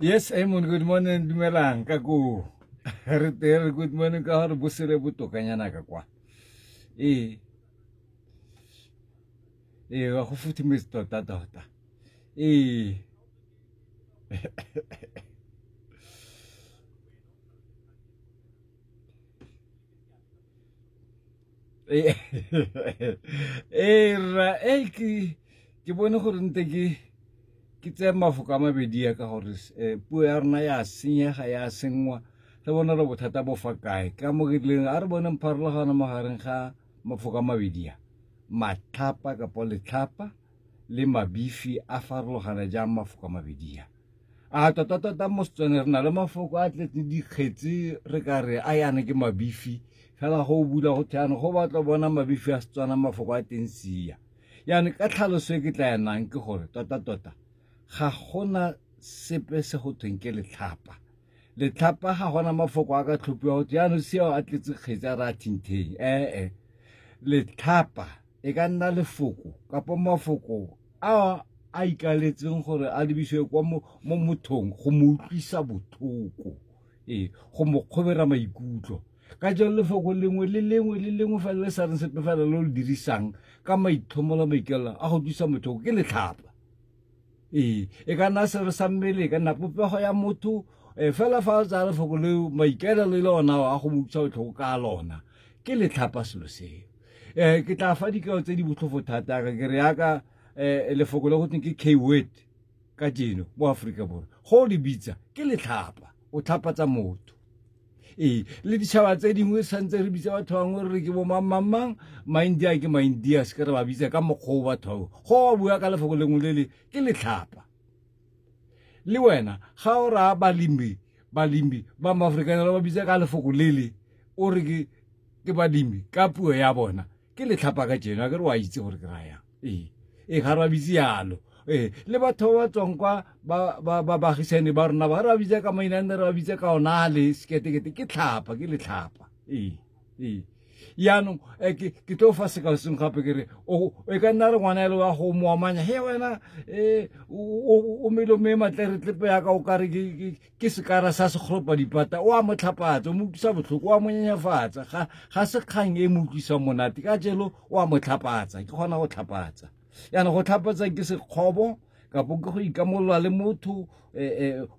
Yes, Emon, good morning, Dumelang, Kaku. Retel, good morning, Kahar, Busere Buto, Kanyana Kakwa. Ako futi misto, tata. Ke bone gore nte ke tse mafoko a mabedi ya ka gore puo ya rona ya senyega ya sengwa re bona re bothata bo fa kae ka mo ke tleng a re bone pharologano magareng ga mafoko a mabedi ya matlhapa kapo letlhapa le mabifi a farologana jang mafoko a mabedi ya a tota mo Setswaneng re na le mafoko a tletse dikgetsi re ka re a yana ke mabifi fela go bula go thano go batla bona mabifi a Setswana mafoko a teng sia yana ka tlhaloso ke tla yanang ke gore tota ga gona sepe se go tweng ke letlhapa ga gona mafoko a ka tlhophiwa go yana sia a tletse kgetsi a ra thintheng letlhapa e ka nna lefoko kapo mafoko a ikaletseng gore a lebisiwe kwa mo mothong go mo utlwisa botlhoko go mo kgobera maikutlo ka jalo lefoko lengwe le lengwe fa le sa re sepe fela le dirisang ka maitlhomola maikela a go tlisa mothoko ke letlhapa e ka nna se re sa mmele ka nna popego ya motho fela fa o tsaya lefoko le maikela le lona a go mo utlwisa botlhoko ka lona ke letlhapa selo seo ke tla fa dikao tse di botlhofo thata ka ke re yaka lefoko le go teng ke K-word ka jeno mo Afrika Borwa go le bitsa ke letlhapa o tlhapatsa motho le ditšhaba tse dingwe santse re bitsa batho bangwe re ke bo mamang maindia ke maindia se ke re ba bitsa ka mokgwa batho go bua ka lefoko lengwe le ke letlhapa le wena ga o ra balimi ba maAfrikaner ba bitsa ka lefoko le o re ke balimi ka puo ya bona ke letlhapa ka jeno ke re wa itse gore ke raya ga ra bitse yalo le batho ba tswang kwa ba bagisane ba rona ba ra bitsa ka mainane re ba bitsa ka ona le skete ke tlhapa ke letlhapa yaanong ke tlo fa sekao seng gape ke re e ka nna re ngwana ele wa go moamanya he wena o melome matleretlepe yaka o kare ke sekara sa sekgoropa dipata o a mo tlhapatsa o mo utlwisa botlhoko o a mo nyenyefatsa ga se kgang e mo utlwisa monate ka jelo o a mo tlhapatsa ke kgona go tlhapatsa yana go tlhapatsa ke sekgobo kapo ke go ikamolola le motho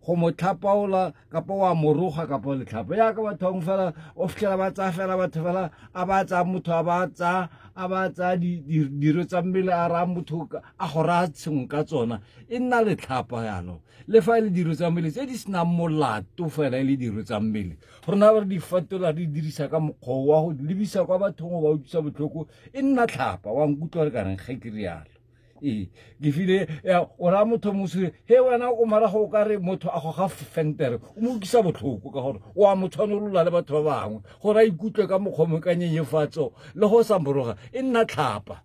go mo tlhapaola kapo wa moroga kapo letlhapa ya ka batho bangwe fela o fitlhela ba tsaya fela batho fela a ba tsaya motho a ba tsaya diro tsa mmele a raya motho a go raya tshengwe ka tsona e nna letlhapa yalo le fa le diro tsa mmele tse di senang molato fela e le diro tsa mmele rona ba re di fatola di dirisa ka mokgwa wa go lebisa kwa bathong ba utlwisa botlhoko e nna tlhapa wa nkutlwa re ka reng ge ke rialo ke file o ra motho moswe he wena o marago o ka re motho a go ga fentere o mo utlwisa botlhoko ka gore o a mo tshwanolola le batho ba bangwe gore a ikutlwe ka mokgwa ka nyenyefatso le go sa moroga e nna tlhapa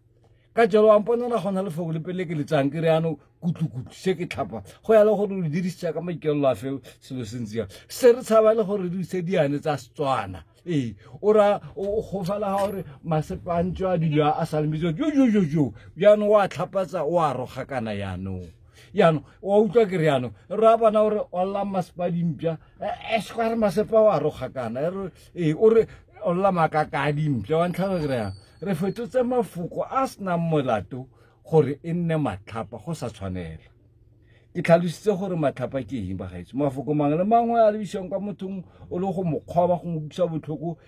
ka jalo wa mponela gona lefoko le pele ke le tsang ke re ano kutlukutlu se ke tlhapa go ya le gore o dirisitsa ka maikelelo a fe selo sentsi se re tshaba le gore re ise diane tsa Setswana o ra go fela ga gore masepantso a dilo a salmetso jo yaanong wa tlhapatsa o a roga kana yaanong wa utlwa ke re yaanong re a bona gore o lla masepadimpša se kwa re masepa o a roga kana o re o lla makaka a dimpša wa ntlha ke re yang re fetotse mafoko a senang molato gore e nne matlhapa go sa tshwanela ke tlhalositse gore matlhapa ke eng bagaetso mafoko mangwe le mangwe a lebisiwang kwa mothong o le go mokgwa go mo utlwisa botlhoko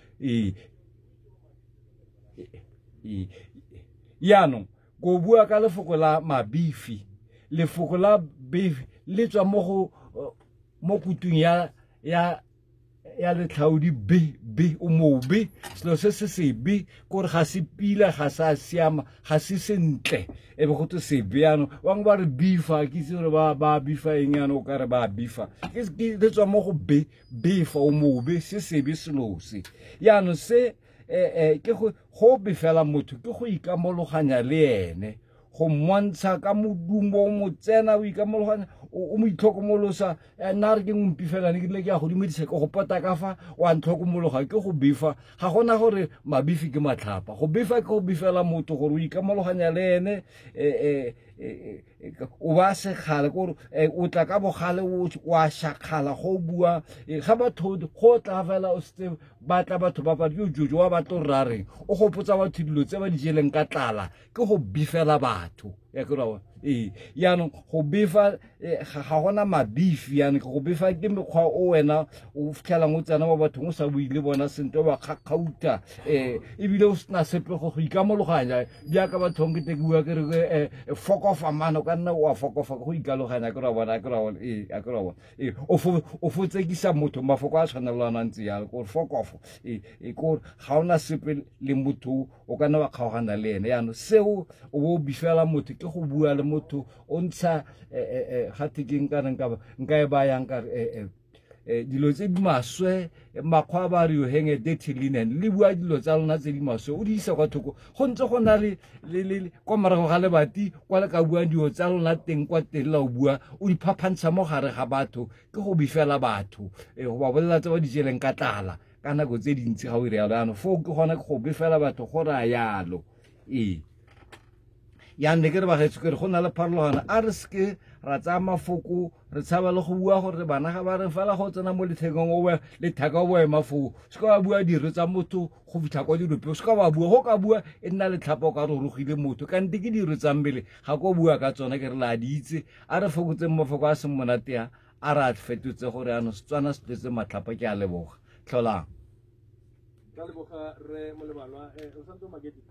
yaanong ko bua ka lefoko la mabifi lefoko la beef le tswa mo kutung ya letlhaodi be o mobe selo se sebe kore ga se pila ga sa siama ga se sentle e be go tse sebe yaanong bangwe ba re bifa ke itse gore ba bifa eng yaanong o ka re ba bifa ke le tswa mo go befa o mobe se sebe selo se yaanong se ke go befela motho ke go ikamologanya le ene go mmontsha ka modumo o mo tsena o ikamologanya o mo itlhokomolosa nna re ke ngompifelane ke le ke ya go dumedisa ke go pota ka fa wa ntlhokomologa ke go befa ga gona gore mabifi ke matlhapa go befa ke go befela motho gore o ikamologanya le ene o ba sekgale kore o tla ka bogale wa shakgala go bua ga batho go tla fela o se batla batho ba yo jojo wa batho ra reng o go potsa batho dilo tse ba di jeleng ka tlala ke go bifela batho ya ke rawa yaanong go befa ga gona mabifi yaanong go befa ke mekgwa o wena o fitlhelang o tsena mo bathong o sa buile bona sentle ba kgakgauta ebile o sena sepe go ikamologanya jaaka bathong ke bua ke re fokofa mano ka nna o a fokofa go ikaloganya ke ra bona ke ra bona a ke ra bona o fotsekisa motho mafoko a tshwanelanang ntse ya go fokofo go ga ona sepe le motho o kana wa kgaogana le ene yaanong seo o bo bifela motho ke go bua le motho o ntsha gate ke nka e bayang ka dilo tse di maswe makgwa ba re yo henge dirty linen le bua dilo tsa lona tse di maswe o di isa kwa thoko go ntse go na le kwa morago ga lebati kwa le ka bua dilo tsa lona teng kwa teng la o bua o di phaphantsha mo gare ga batho ke go bifela batho go ba bolela tse ba di jeleng ka tlala ka nako tse dintsi ga o ire yalo yaanong fo ke gona ke go bifela batho go raya yalo ya nne ke re bagetso ke re go na le pharologano a re seke ra tsaya mafoko re tshaba le go bua gore bana ga ba re fela go tsena mo lethekong o letheka o boe mafoko se ka ba bua diro tsa motho go fitlha kwa dirope se ka ba bua go ka bua e nna letlhapa o ka re rogile motho kante ke diro tsa mmele ga ko bua ka tsona ke re la di itse a re fokotseng mafoko a seng monate a re a fetotse gore ano Setswana se tletse matlhapa ke a leboga tlholang ka leboga re mo lebalwa o santse magedi